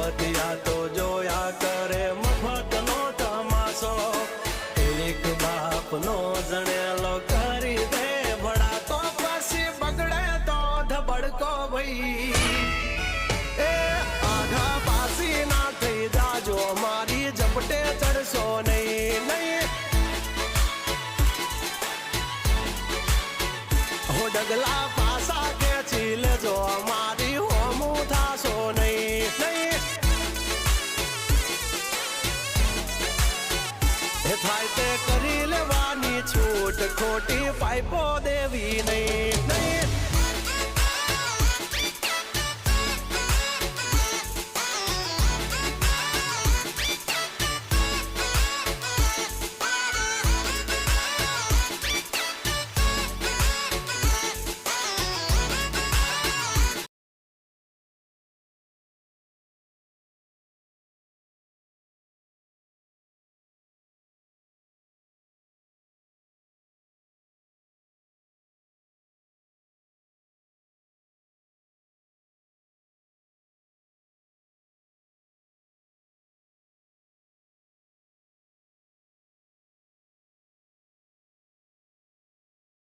બતિયા તો જોયા કરે મફતનો તમાશો એક બાપનો જણેલો કરી દે ભડા તો પછી બગડે તો ધબડકો ભાઈ એ આઘા પાસી ના થઈ જાજો મારી ઝપટે ચડશો નહીં નહીં હો ડગલા પાસા ખેંચી લેજો મારી હોમું થાશો નહીં નહીં થાય તે કરી લેવાની છૂટ ખોટી પાઇપો દેવી નહીં નહીં